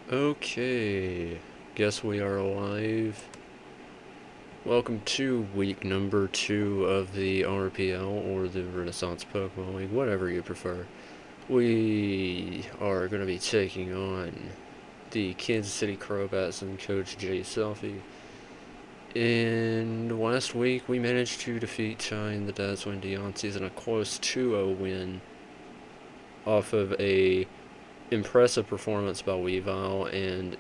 Okay, guess we are alive. Welcome to week number 2 of the RPL, or the Renaissance Pokemon League, whatever you prefer. We are going to be taking on the Kansas City Crobats and Coach JSelfie. And last week we managed to defeat Chai and the Dazzling Deonceys in a close 2-0 win off of a impressive performance by Weavile and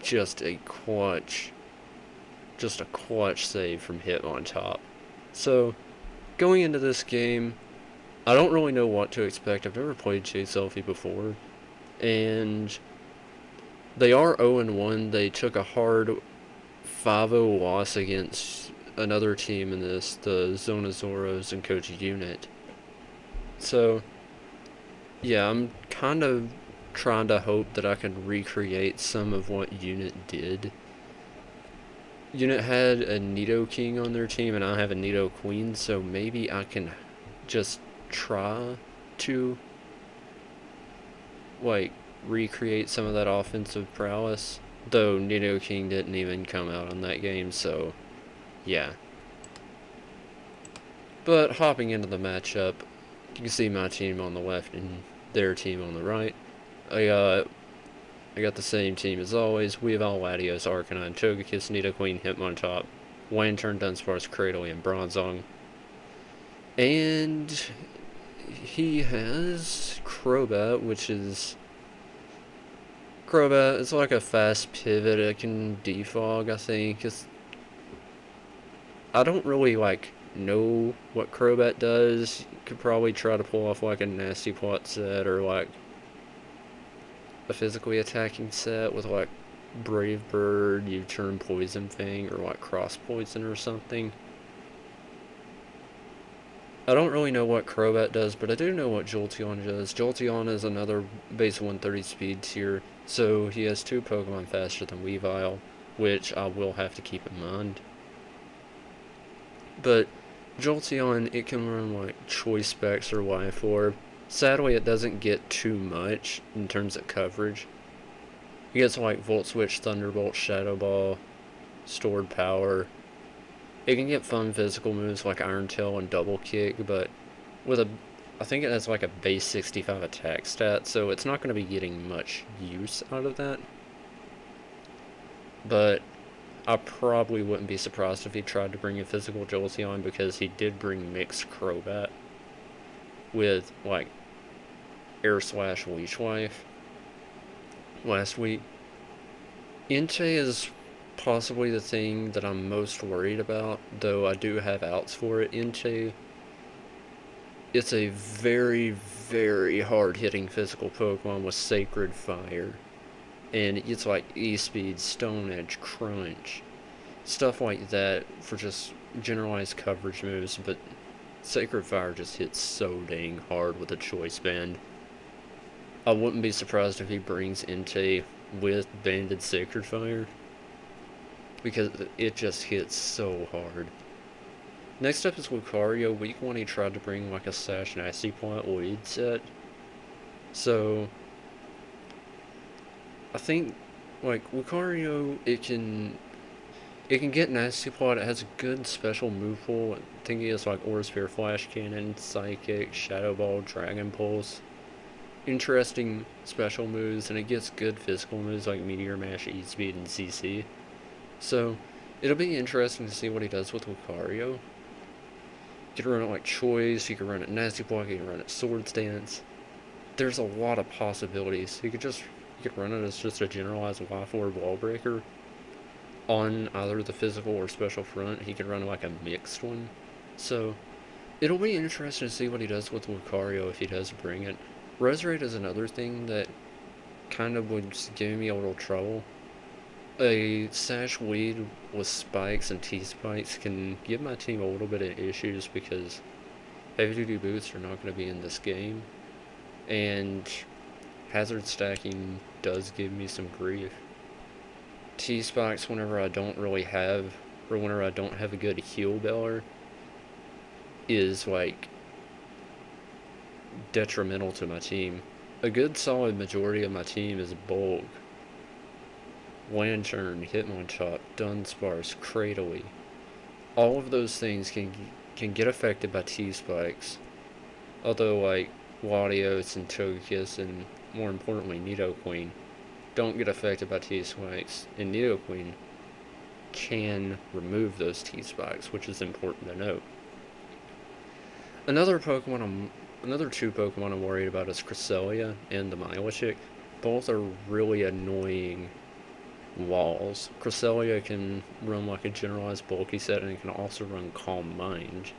just a clutch save from Hitmontop. So, going into this game, I don't really know what to expect. I've never played JSelfie before, and they are 0-1. They took a hard 5-0 loss against another team in this, the Zonazoros and Coach Unit. So, yeah, I'm kind of trying to hope that I can recreate some of what Unit did. Unit had a Nidoking on their team, and I have a Nidoqueen, so maybe I can just try to, like, recreate some of that offensive prowess. Though Nidoking didn't even come out on that game, so yeah. But hopping into the matchup, you can see my team on the left and their team on the right. I got the same team as always. We have Latios, Arcanine, Togekiss, Nidoqueen, Hitmontop, Lantern, Dunsparce, Cradle, and Bronzong. And he has Crobat, which is... Crobat, it's like a fast pivot. It can defog, I think. I don't really, know what Crobat does. You could probably try to pull off, a Nasty Plot set, or, a physically attacking set with, Brave Bird, you turn Poison Fang, or, Cross Poison or something. I don't really know what Crobat does, but I do know what Jolteon does. Jolteon is another base 130 speed tier, so he has 2 Pokemon faster than Weavile, which I will have to keep in mind. But Jolteon, it can run Choice Specs or Life Orb. Sadly, it doesn't get too much in terms of coverage. It gets Volt Switch, Thunderbolt, Shadow Ball, Stored Power. It can get fun physical moves like Iron Tail and Double Kick, but I think it has a base 65 attack stat, so it's not going to be getting much use out of that. But I probably wouldn't be surprised if he tried to bring a physical Jolteon, because he did bring mixed Crobat with, Air Slash Leech Life last week. Entei is possibly the thing that I'm most worried about, though I do have outs for it. Entei, it's a very, very hard-hitting physical Pokemon with Sacred Fire. And it's E-Speed, Stone Edge, Crunch, stuff like that for just generalized coverage moves, but Sacred Fire just hits so dang hard with a Choice Band. I wouldn't be surprised if he brings Entei with Banded Sacred Fire, because it just hits so hard. Next up is Lucario. Week 1 he tried to bring a Sash Nasty Plot lead set. So I think Lucario, it can get Nasty Plot. It has a good special move pool. I think he has Aura Sphere, Flash Cannon, Psychic, Shadow Ball, Dragon Pulse. Interesting special moves, and it gets good physical moves like Meteor Mash, E-Speed, and CC. So it'll be interesting to see what he does with Lucario. You could run it Choice, you could run it Nasty Block, you could run it Sword Stance. There's a lot of possibilities. You could run it as just a generalized Life Orb Wall Breaker on either the physical or special front. He could run a mixed one. So it'll be interesting to see what he does with Lucario if he does bring it. Resurrect is another thing that kind of would give me a little trouble. A Sash Weed with Spikes and T-Spikes can give my team a little bit of issues, because Heavy Duty Boots are not going to be in this game, and Hazard Stacking does give me some grief. T-Spikes, whenever I don't have a good heal beller, is detrimental to my team. A good solid majority of my team is bulk, Lantern, Hitmontop, Dunsparce, Cradily. All of those things can get affected by T-Spikes. Although, like, Latios and Togekiss and, more importantly, Nidoqueen don't get affected by T-Spikes. And Nidoqueen can remove those T-Spikes, which is important to note. Another two Pokemon I'm worried about is Cresselia and the Milotic. Both are really annoying walls. Cresselia can run like a generalized bulky set, and it can also run Calm Mind,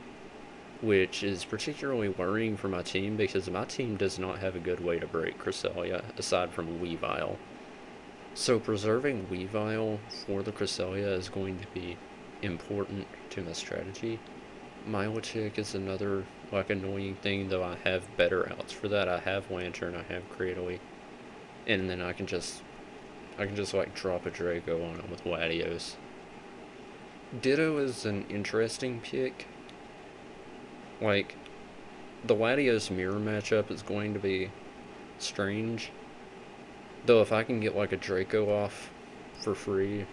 which is particularly worrying for my team because my team does not have a good way to break Cresselia aside from Weavile. So preserving Weavile for the Cresselia is going to be important to my strategy. Milotic is another like annoying thing, though I have better outs for that. I have Lantern, I have Cradily, and then I can just like drop a Draco on him with Latios. Ditto is an interesting pick. Like, the Latios mirror matchup is going to be strange. Though if I can get like a Draco off for free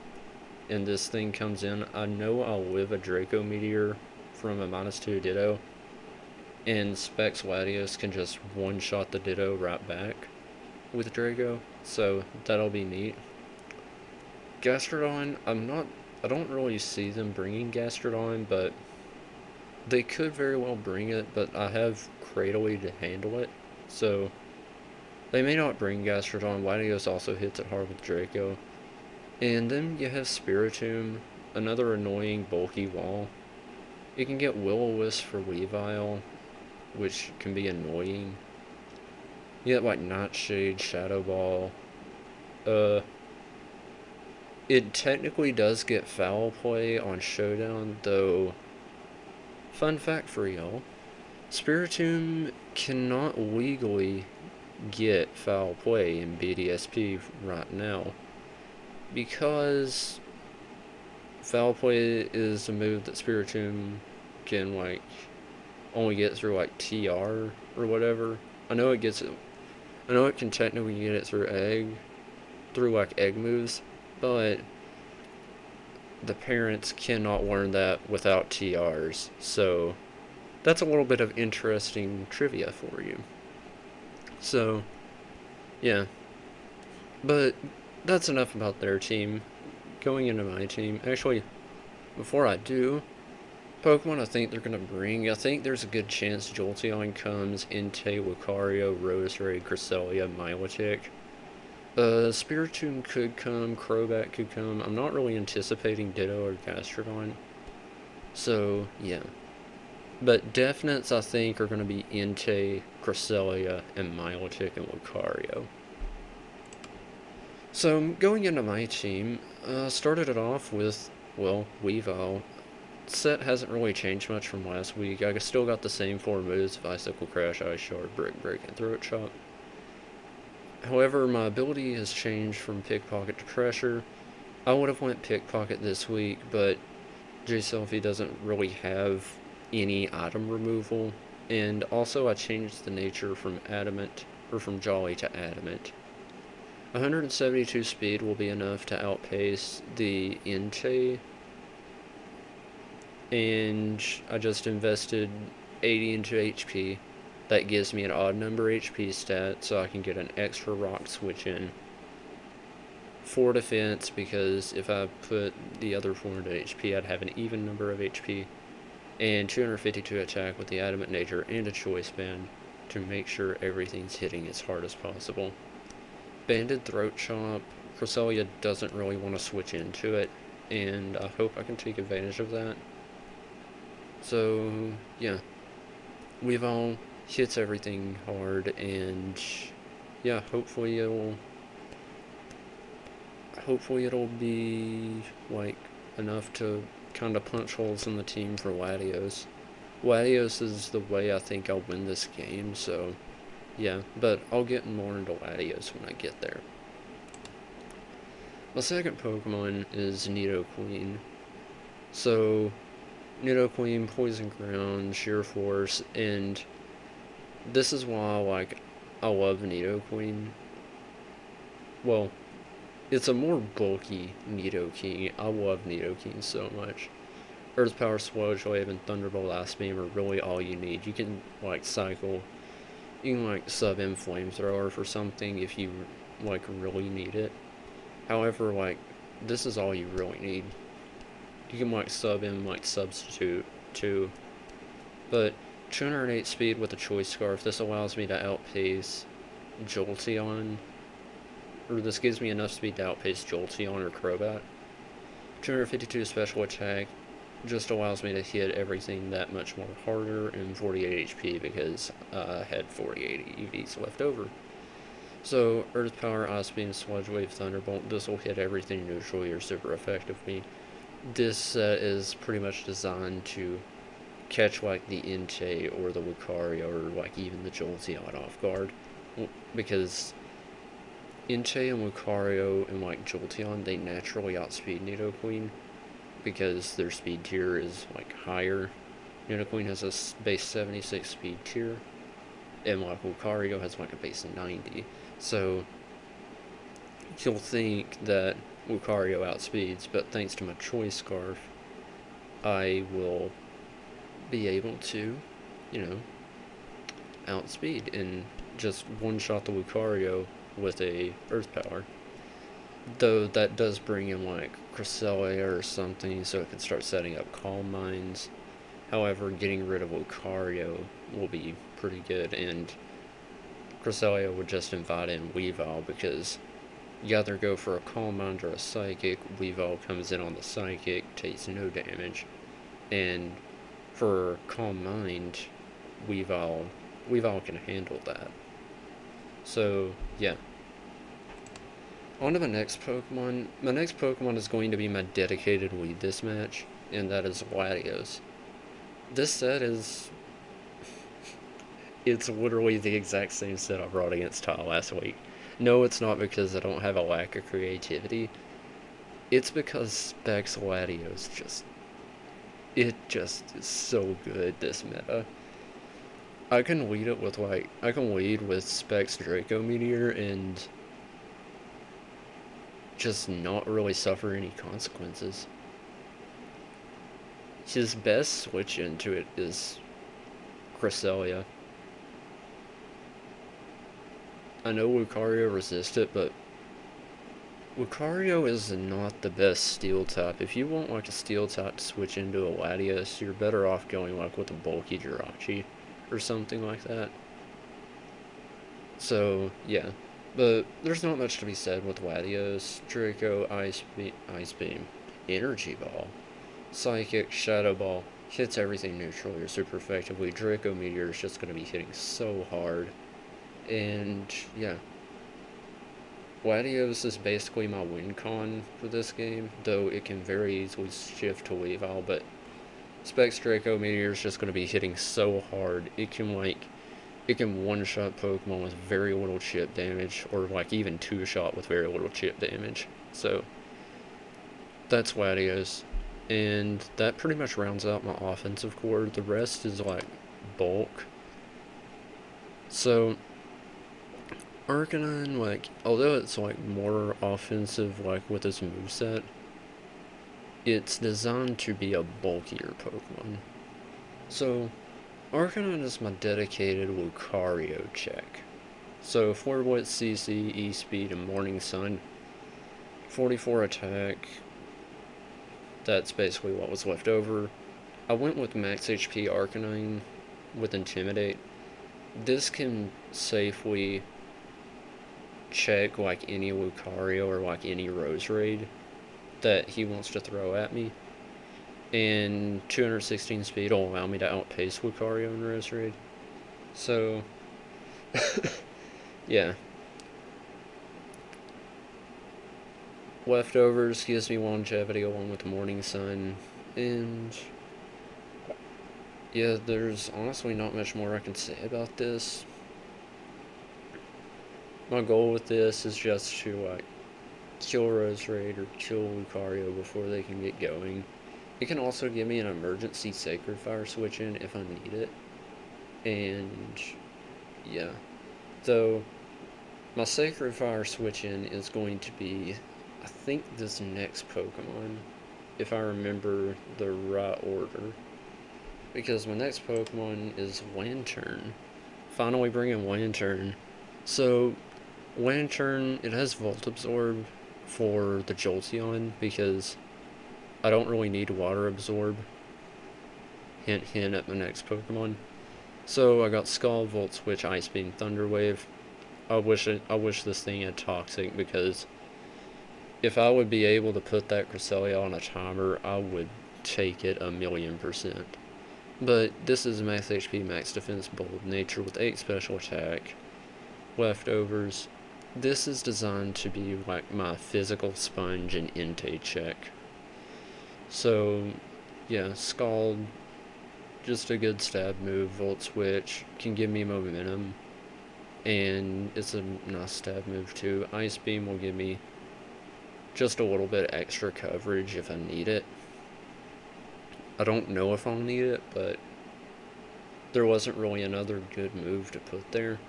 and this thing comes in, I know I'll live a Draco Meteor from a -2 Ditto, and Specs Latios can just one-shot the Ditto right back with Draco, so that'll be neat. Gastrodon, I don't really see them bringing Gastrodon, but they could very well bring it, but I have Cradily to handle it, so they may not bring Gastrodon. Latios also hits it hard with Draco. And then you have Spiritomb, another annoying bulky wall. You can get Will-O-Wisp for Weavile, which can be annoying. You get like Nightshade, Shadow Ball. It technically does get Foul Play on Showdown, though. Fun fact for y'all, Spiritomb cannot legally get Foul Play in BDSP right now, because Foul Play is a move that Spiritomb can like only get through like TR or whatever. I know it can technically get it through like egg moves, but the parents cannot learn that without TRs. So that's a little bit of interesting trivia for you. So yeah, but that's enough about their team. Going into my team, actually, before I do, Pokemon I think they're going to bring, I think there's a good chance Jolteon comes, Entei, Lucario, Roserade, Cresselia, Milotic. Spiritomb could come, Crobat could come. I'm not really anticipating Ditto or Gastrodon. So, yeah. But definites I think are going to be Entei, Cresselia, and Milotic and Lucario. So, going into my team, started it off with, well, Weavile. Set hasn't really changed much from last week. I still got the same 4 moves of Icicle Crash, Ice Shard, Brick Break, and Throat Chop. However, my ability has changed from Pickpocket to Pressure. I would have went Pickpocket this week, but JSelfie doesn't really have any item removal. And also I changed the nature from Adamant, or from Jolly to Adamant. 172 speed will be enough to outpace the Entei, and I just invested 80 into HP. That gives me an odd number HP stat, so I can get an extra rock switch in. 4 defense, because if I put the other 4 into HP, I'd have an even number of HP. And 252 attack with the Adamant nature and a choice band to make sure everything's hitting as hard as possible. Banded Throat Chop, Cresselia doesn't really want to switch into it, and I hope I can take advantage of that. So, yeah. Weavile hits everything hard, and yeah, hopefully it'll be like enough to kind of punch holes in the team for Latios. Latios is the way I think I'll win this game, so yeah, but I'll get more into Latios when I get there. My second Pokemon is Nidoqueen. So, Nidoqueen, Poison Ground, Sheer Force, and this is why I love Nidoqueen. Well, it's a more bulky Nidoking. I love Nidoking so much. Earth Power, Sludge Wave, and Thunderbolt Ice Beam are really all you need. You can like cycle, you can like sub in Flamethrower for something if you like really need it. However, like this is all you really need. You can like sub in like Substitute too, but 208 speed with a Choice Scarf. This allows me to outpace Jolteon, or this gives me enough speed to outpace Jolteon or Crobat. 252 special attack just allows me to hit everything that much more harder, and 48 HP because I had 48 EVs left over. So, Earth Power, Ice Beam, Sludge Wave, Thunderbolt, this will hit everything neutrally or super effectively. This set is pretty much designed to catch like the Entei or the Lucario or like even the Jolteon off guard. Because Entei and Lucario and like Jolteon, they naturally outspeed Nidoqueen because their speed tier is like higher. Nidoqueen has a base 76 speed tier, and like Lucario has like a base 90. So you'll think that Lucario outspeeds, but thanks to my Choice Scarf, I will be able to, you know, outspeed and just one-shot the Lucario with a Earth Power. Though that does bring in like Cresselia or something so it can start setting up Calm Minds. However, getting rid of Lucario will be pretty good, and Cresselia would just invite in Weavile because you either go for a Calm Mind or a Psychic. Weavile comes in on the Psychic, takes no damage, and for Calm Mind, Weavile can handle that. So yeah. On to my next Pokemon. My next Pokemon is going to be my dedicated lead this match, and that is Latios. This set is... it's literally the exact same set I brought against Tile last week. No, it's not because I don't have a lack of creativity. It's because Specs Latios it just is so good this meta. I can lead with Specs Draco Meteor and just not really suffer any consequences. His best switch into it is Cresselia. I know Lucario resists it, but Lucario is not the best steel type. If you want like a steel type to switch into a Latios, you're better off going like with a bulky Jirachi or something like that. So yeah, but there's not much to be said with Latios. Draco, Ice Beam, Energy Ball, Psychic, Shadow Ball, hits everything neutrally or super effectively. Draco Meteor is just going to be hitting so hard. And yeah, Latios is basically my win con for this game, though it can very easily shift to Weavile, but Specs Draco Meteor is just going to be hitting so hard. It can one-shot Pokemon with very little chip damage, or like even two-shot with very little chip damage. So that's Latios, and that pretty much rounds out my offensive core. The rest is like bulk. So Arcanine, like, although it's like more offensive, like with its moveset, it's designed to be a bulkier Pokemon. So Arcanine is my dedicated Lucario check. So 4 Blitz, CC, E-Speed, and Morning Sun. 44 attack. That's basically what was left over. I went with max HP Arcanine with Intimidate. This can safely check like any Lucario or like any Roserade that he wants to throw at me. And 216 speed will allow me to outpace Lucario and Roserade. So, yeah. Leftovers gives me longevity along with Morning Sun. And yeah, there's honestly not much more I can say about this. My goal with this is just to like kill Roserade or kill Lucario before they can get going. It can also give me an emergency Sacred Fire switch in if I need it. And yeah. So my Sacred Fire switch in is going to be I think this next Pokemon, if I remember the right order, because my next Pokemon is Lantern. Finally bringing Lantern. So, Lantern, it has Volt Absorb for the Jolteon because I don't really need Water Absorb. Hint, hint at my next Pokemon. So I got Scald, Volt Switch, Ice Beam, Thunder Wave. I wish this thing had Toxic because if I would be able to put that Cresselia on a timer, I would take it 1,000,000%. But this is max HP, max defense, bold nature with 8 special attack, leftovers. This is designed to be like my physical sponge and Entei check. So, yeah, Scald, just a good stab move. Volt Switch can give me momentum, and it's a nice stab move too. Ice Beam will give me just a little bit extra coverage if I need it. I don't know if I'll need it, but there wasn't really another good move to put there.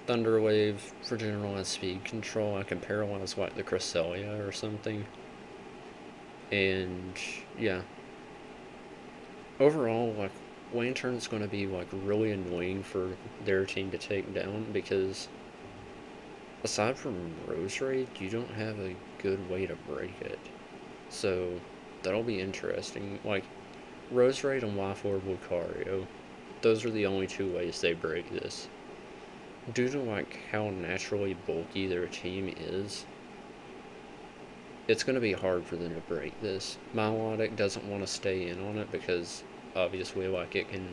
Thunder Wave for generalized speed control. I can paralyze like the Cresselia or something. And yeah, overall, like Lantern's going to be like really annoying for their team to take down because aside from Rose Raid, you don't have a good way to break it. So that'll be interesting. Like Rose Raid and Y4 Lucario, those are the only two ways they break this. Due to like how naturally bulky their team is, it's going to be hard for them to break this. Milotic doesn't want to stay in on it because obviously like it can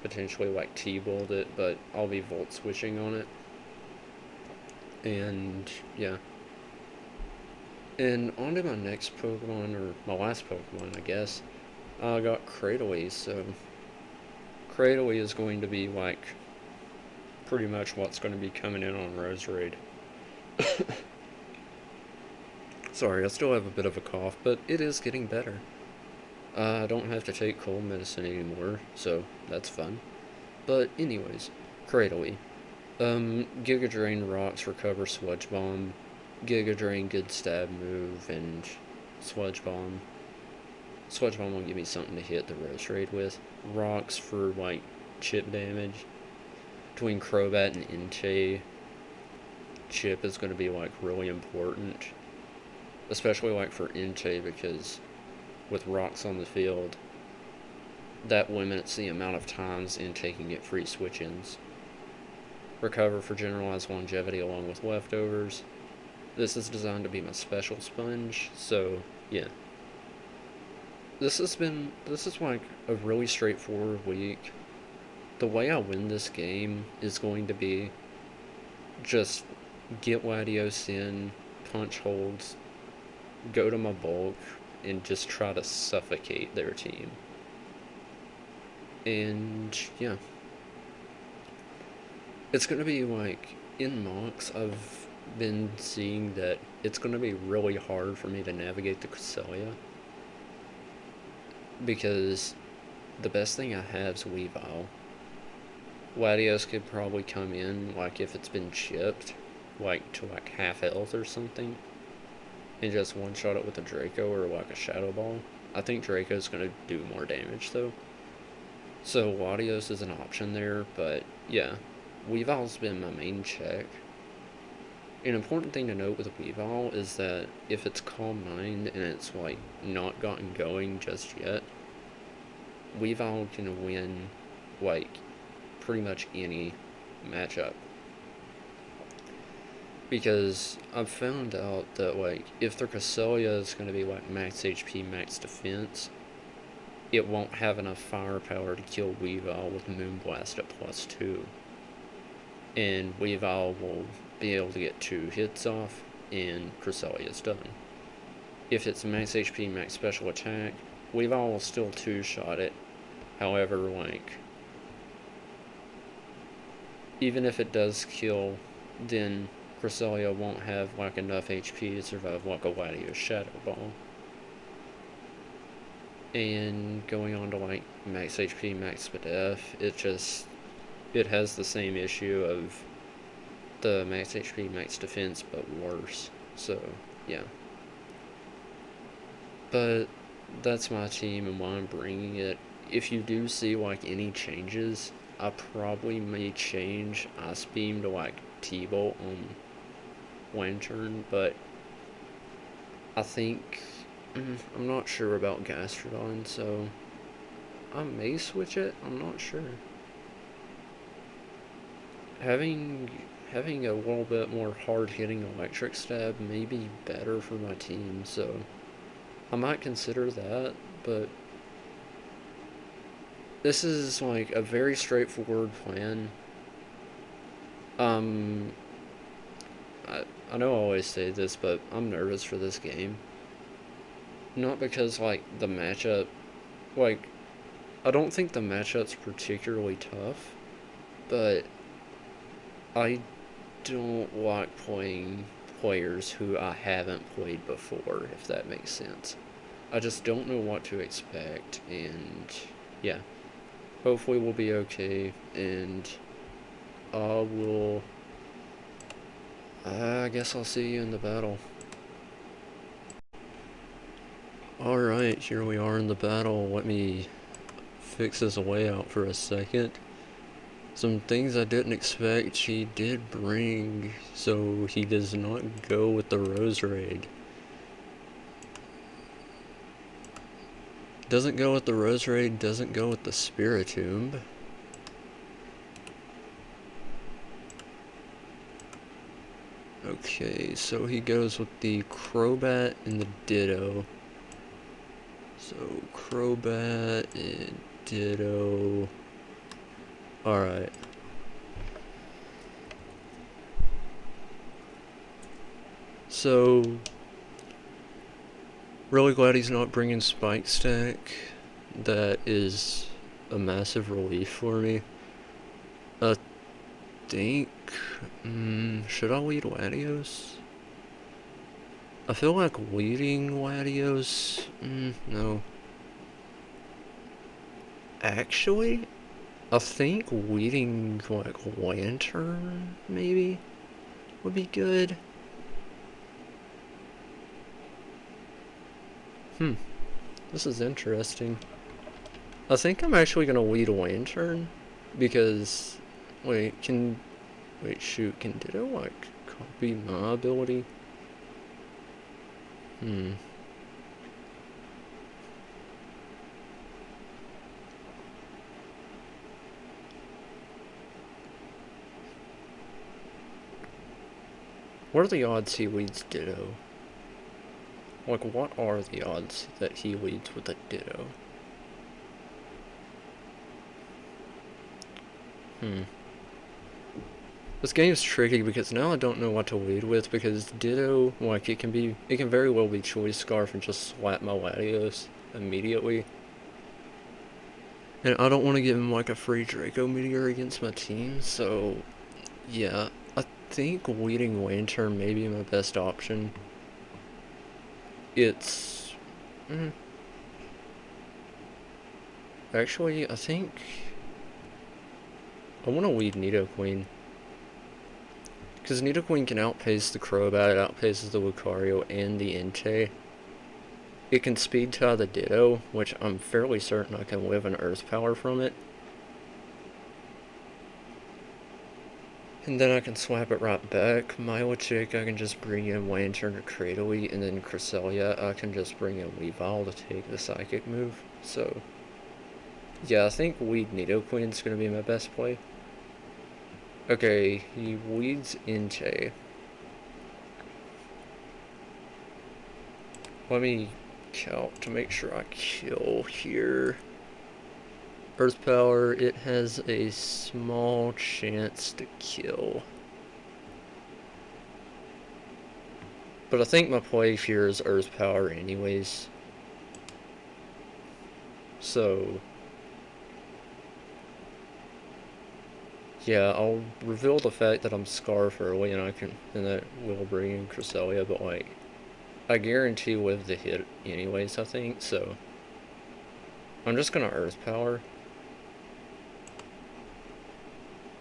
potentially like T-bolt it, but I'll be Volt switching on it. And yeah. And on to my next Pokemon, or my last Pokemon, I guess. I got Cradily, so Cradily is going to be like pretty much what's going to be coming in on Rose Raid. Sorry, I still have a bit of a cough, but it is getting better. I don't have to take cold medicine anymore, so that's fun. But anyways, Cradily. Giga Drain rocks, recover Sludge Bomb. Giga Drain, good stab move, and Sludge Bomb. Sludge Bomb will give me something to hit the Rose Raid with. Rocks for, like, chip damage. Between Crobat and Entei, chip is going to be, like, really important. Especially, like, for Entei, because with rocks on the field, that limits the amount of times Entei can get free switch-ins. Recover for generalized longevity along with leftovers. This is designed to be my special sponge, so yeah. This is like a really straightforward week. The way I win this game is going to be just get Latios in, punch holds, go to my bulk, and just try to suffocate their team. And yeah. It's going to be like, in mocks, I've been seeing that it's going to be really hard for me to navigate the Cresselia. Because the best thing I have is Weavile. Latios could probably come in, like, if it's been chipped, like, to, like, half health or something, and just one-shot it with a Draco or, like, a Shadow Ball. I think Draco's going to do more damage, though. So, Latios is an option there, but, yeah. Weavile's been my main check. An important thing to note with Weavile is that if it's Calm Mind and it's, like, not gotten going just yet, Weavile can win, like, pretty much any matchup. Because I've found out that, like, if their Cresselia is going to be, like, max HP, max defense, it won't have enough firepower to kill Weavile with Moonblast at +2. And Weavile will be able to get 2 hits off, and Cresselia is done. If it's max HP, max special attack, Weavile will still 2-shot it. However, like, even if it does kill, then Cresselia won't have, like, enough HP to survive, like, a Latios Shadow Ball. And going on to, like, max HP, max def, it has the same issue of the max HP, max defense, but worse. So, yeah. But that's my team and why I'm bringing it. If you do see like any changes, I probably may change Ice Beam to like T-Bolt on Lantern, but I think I'm not sure about Gastrodon, so I may switch it. I'm not sure. Having having a little bit more hard hitting electric stab may be better for my team, so I might consider that, but this is like a very straightforward plan. Um, I know I always say this, but I'm nervous for this game. Not because like the matchup, like I don't think the matchup's particularly tough, but I don't like playing players who I haven't played before, if that makes sense. I just don't know what to expect, and yeah, hopefully we'll be okay, and I will. I guess I'll see you in the battle. Alright, here we are in the battle. Let me fix his layout for a second. Some things I didn't expect he did bring, so he does not go with the Rose Raid. Doesn't go with the Rose Raid, doesn't go with the Spiritomb. Okay, so he goes with the Crobat and the Ditto. So, Crobat and Ditto. Alright. So, really glad he's not bringing Spike Stack. That is a massive relief for me. I think... should I lead Latios? I feel like leading Latios... no. Actually, I think leading, like, Lantern, maybe, would be good. This is interesting. I think I'm actually gonna lead Lantern, because... Wait, shoot, can Ditto, like, copy my ability? What are the odds he leads Ditto? Like, what are the odds that he leads with a Ditto? This game's tricky because now I don't know what to lead with, because Ditto, like, it can very well be Choice Scarf and just slap my Latios immediately. And I don't want to give him, like, a free Draco Meteor against my team, so yeah, I think leading Lantern may be my best option. It's... Actually, I think... I want to lead Nidoqueen. Because Nidoqueen can outpace the Crobat, it outpaces the Lucario and the Entei. It can speed tie the Ditto, which I'm fairly certain I can live an Earth Power from it. And then I can swap it right back. Milotic, I can just bring in Lantern or Cradily, and then Cresselia, I can just bring in Weavile to take the Psychic move. So, yeah, I think Weed Nidoqueen's gonna be my best play. Okay, he weeds Entei. Let me count to make sure I kill here. Earth Power, it has a small chance to kill. But I think my play here is Earth Power anyways. So... yeah, I'll reveal the fact that I'm Scarf early and that will bring in Cresselia, but like, I guarantee with the hit anyways, I think, so I'm just gonna Earth Power.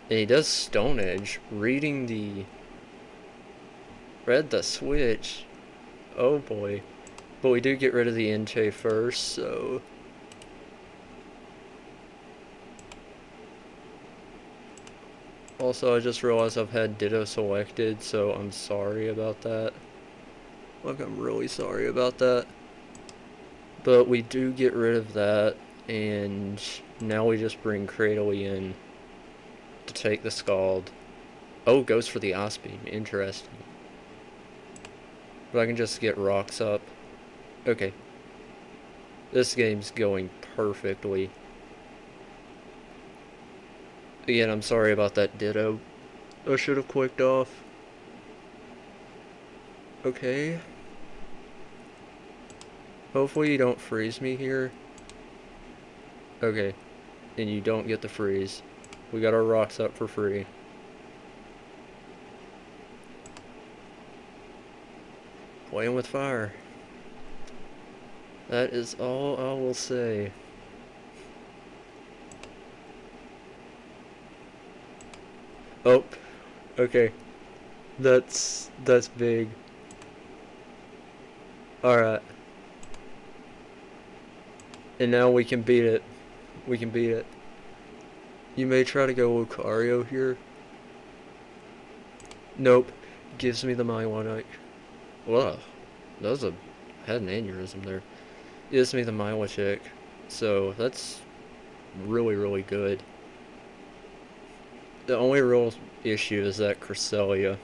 And he does Stone Edge, read the switch. Oh boy. But we do get rid of the Entei first, so... Also, I just realized I've had Ditto selected, so I'm sorry about that. Like, I'm really sorry about that. But we do get rid of that, and now we just bring Cresselia in to take the Scald. Oh, goes for the Ice Beam. Interesting. But I can just get rocks up. Okay. This game's going perfectly. Again, I'm sorry about that Ditto. I should have clicked off. Okay. Hopefully you don't freeze me here. Okay. And you don't get the freeze. We got our rocks up for free. Playing with fire. That is all I will say. Oh, okay. That's big. Alright. And now we can beat it. We can beat it. You may try to go Lucario here. Nope. Gives me the Milotic. Wow. That was a... I had an aneurysm there. Gives me the Milotic. So, that's really, really good. The only real issue is that Cresselia.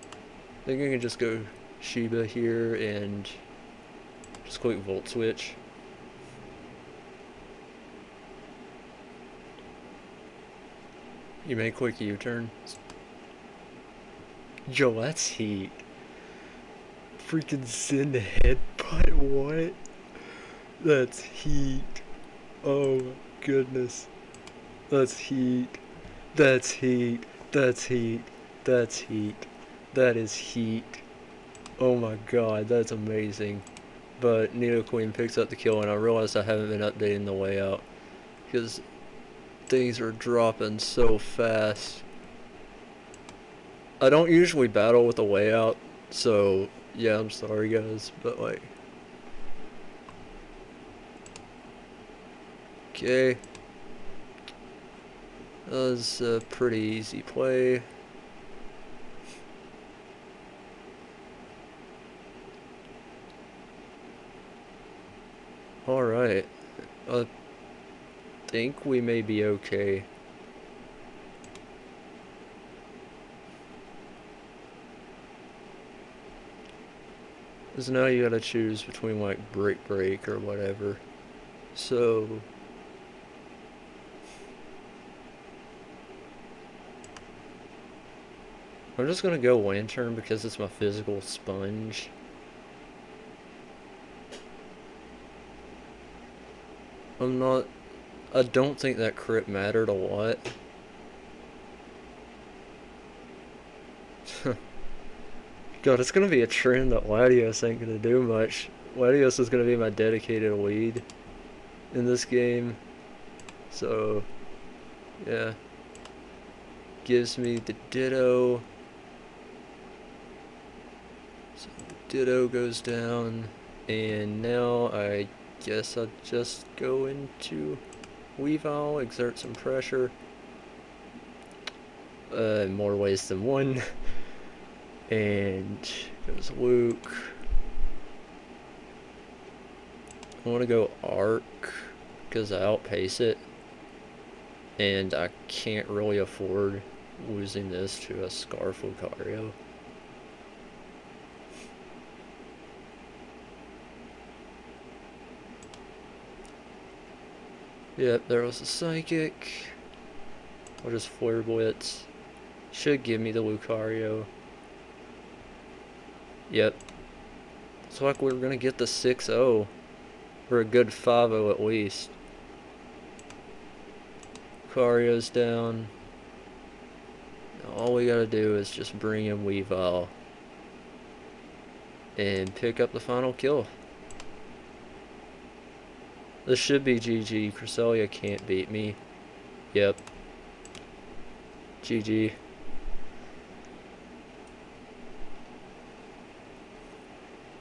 I think I can just go Shiba here and just click Volt Switch. You may quick U-turn. Yo, that's heat. Freaking Sin headbutt, what? That's heat. Oh my goodness. That's heat. That's heat. That's heat. That's heat. That is heat. Oh my god, that's amazing. But Nidoqueen picks up the kill, and I realized I haven't been updating the layout because things are dropping so fast. I don't usually battle with the layout, so yeah, I'm sorry guys, but like... Okay. That was a pretty easy play. Alright. I think we may be okay. Because now you gotta choose between like break or whatever. So... I'm just gonna go Lantern because it's my physical sponge. I don't think that crit mattered a lot. God, it's gonna be a trend that Latios ain't gonna do much. Latios is gonna be my dedicated lead in this game. So, yeah. Gives me the Ditto. So, Ditto goes down. And now I guess I'll just go into Weavile, exert some pressure. In more ways than one. And goes Luke. I want to go Arc because I outpace it. And I can't really afford losing this to a Scarf Lucario. Yep, there was a Psychic. I'll just Flare Blitz. Should give me the Lucario. Yep. Looks like we're gonna get the 6-0. Or a good 5-0 at least. Lucario's down. Now all we gotta do is just bring in Weavile. And pick up the final kill. This should be GG. Cresselia can't beat me. Yep. GG.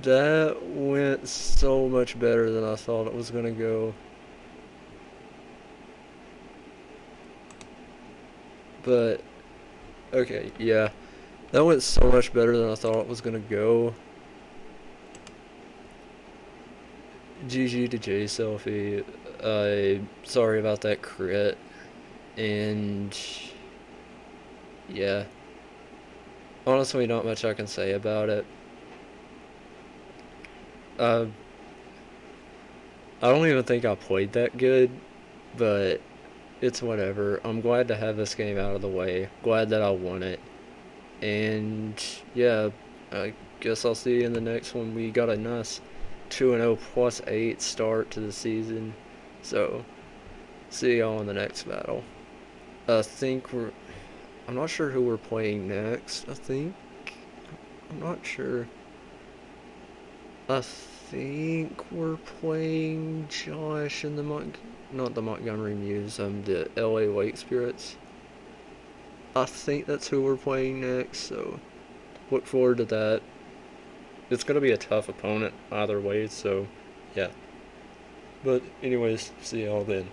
That went so much better than I thought it was gonna go. But, okay, yeah. That went so much better than I thought it was gonna go. GG to JSelfie. Sorry about that crit. And, yeah. Honestly, not much I can say about it. Uh, I don't even think I played that good, but it's whatever. I'm glad to have this game out of the way. Glad that I won it. And yeah, I guess I'll see you in the next one. We got a nice 2-0 plus 8 start to the season. So, see y'all in the next battle. I think I'm not sure who we're playing next. I'm not sure. I think we're playing Josh in the not the Montgomery Muse, the LA Lake Spirits. I think that's who we're playing next, so look forward to that. It's gonna be a tough opponent either way, so yeah. But anyways, see y'all then.